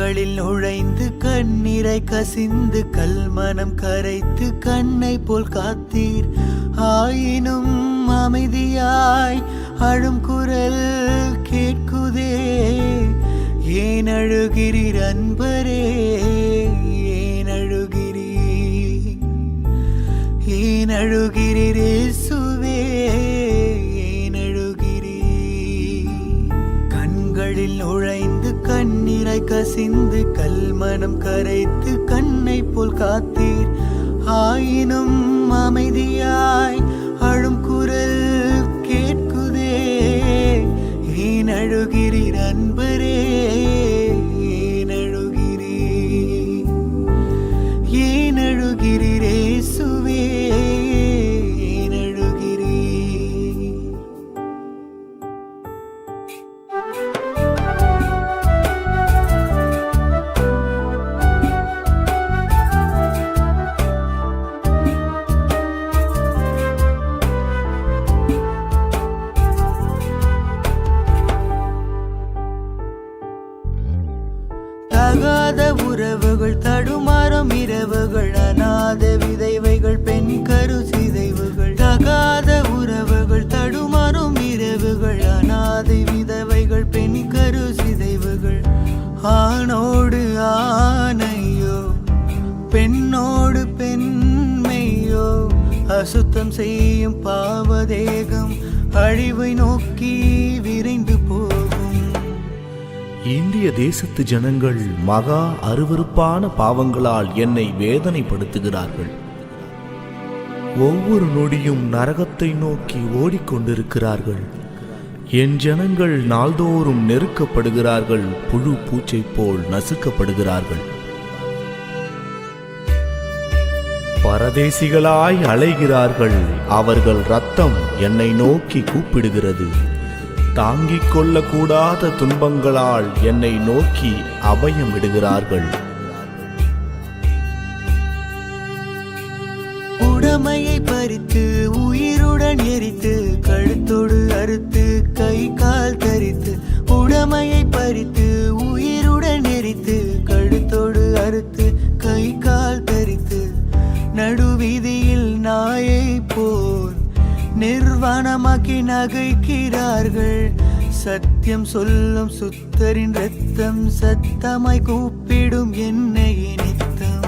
கண்களில் நுழைந்து கண்ணீரை கசிந்து கல்மனம் கரைத்து கண்ணை போல் காத்தீர். ஆயினும் அமைதியாய் அழும் குரல் கேட்குதே. ஏன் அழுகிறீர் அன்பரே, ஏன் அழுகிறீர், ஏன் அழுகிறீர் இயேசுவே, ஏன் அழுகிறீர். கண்களில் நுழைந்து கண்ணீரை கசிந்து கல்மனம் கரைத்து கண்ணை போல் காத்தீர். ஆயினும் அமைதியாய் அழும் குரல் கேட்குதே. ஏன் அழுகிறீர் அன்பரே, ஏன் அழுகிறீர், ஏன் அழுகிறீர் இயேசுவே, ஏன் அழுகிறீர். தகாத உறவுகள் தடுமாறும் இரவுகள் அநாத விதைவைகள் பெண் கரு சிதைவுகள். தகாத உறவுகள் தடுமாறும் இரவுகள் அநாத விதவைகள் பெண் கரு சிதைவுகள். ஆணோடு ஆணையோ பெண்ணோடு பெண்மையோ அசுத்தம் செய்யும் பாவதேகம் அழிவை நோக்கி விரைந்து போகும். இந்திய தேசத்து ஜனங்கள் மகா அருவருப்பான பாவங்களால் என்னை வேதனைப்படுத்துகிறார்கள். ஒவ்வொரு நொடியும் நரகத்தை நோக்கி ஓடிக்கொண்டிருக்கிறார்கள். என் ஜனங்கள் நாள்தோறும் நெருக்கப்படுகிறார்கள், புழு பூச்சை போல் நசுக்கப்படுகிறார்கள். பரதேசிகளாய் அலைகிறார்கள். அவர்கள் இரத்தம் என்னை நோக்கி கூப்பிடுகிறது. தாங்கிக் கொள்ளக்கூடாத துன்பங்களால் என்னை நோக்கி அபயம் விடுகிறார்கள். உடமையை பறித்து உயிருடன் எரித்து கழுத்தோடு அறுத்து கை கால் தரித்து. உடமையை பறித்து உயிருடன் எரித்து கழுத்தோடு அறுத்து கை கால் தரித்து. நடுவீதியில் நாயை போல் நிர்வாணமாக்கி நகைக்கிறார்கள். சத்தியம் சொல்லும் சுத்தரின் இரத்தம் சத்தமாய் கூப்பிடும் என்னை நித்தம்.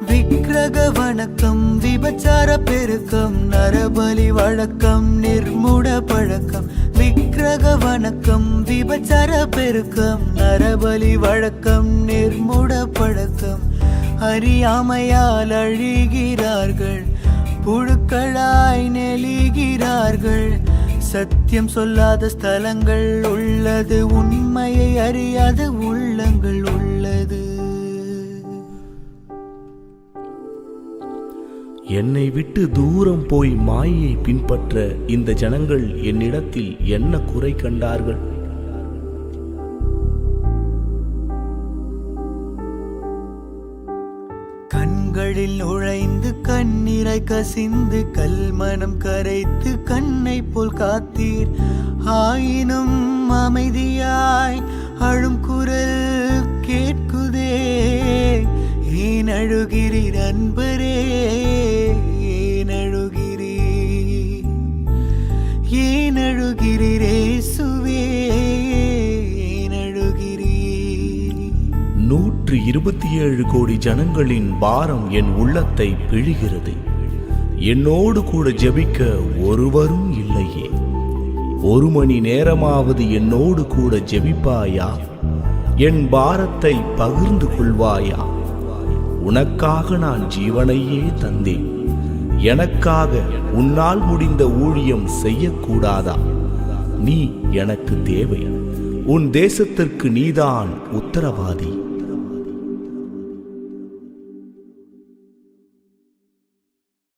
விக்கிரக வணக்கம் விபச்சார பெருக்கம் நரபலி வழக்கம் நிர்மூட பழக்கம். விக்கிரக வணக்கம் விபச்சார பெருக்கம் நரபலி வழக்கம் நிர்மூட பழக்கம். அறியாமையால் அழிகிறார்கள், புழுக்களாய் நெளிகிறார்கள். சத்தியம் சொல்லாத ஸ்தலங்கள் உள்ளது, உண்மையை அறியாத உள்ளங்கள் உள்ளது. என்னை விட்டு தூரம் போய் மாயை பின்பற்ற இந்த ஜனங்கள் என்னிடத்தில் என்ன குறை கண்டார்கள்? கண்களில் நுழைந்து கண்ணீரை கசிந்து கல்மனம் கரைத்து கண்ணை போல் காத்தீர். ஆயினும் அமைதியாய் அழும் குரல் கேட்குதே. ஏன் அழுகிறீர் அன்பரே, ஏன் அழுகிறீர், ஏன் அழுகிறீர் இயேசுவே, ஏன் அழுகிறீர். 127 கோடி ஜனங்களின் பாரம் என் உள்ளத்தை பிழிகிறது. என்னோடு கூட ஜெபிக்க ஒருவரும் இல்லையே. 1 மணி நேரமாவது என்னோடு கூட ஜெபிப்பாயா? என் பாரத்தை பகிர்ந்து கொள்வாயா? உனக்காக நான் ஜீவனையே தந்தேன். எனக்காக உன்னால் முடிந்த ஊழியம் செய்யக்கூடாதா? நீ எனக்கு தேவை. உன் தேசத்திற்கு நீதான் உத்தரவாதி.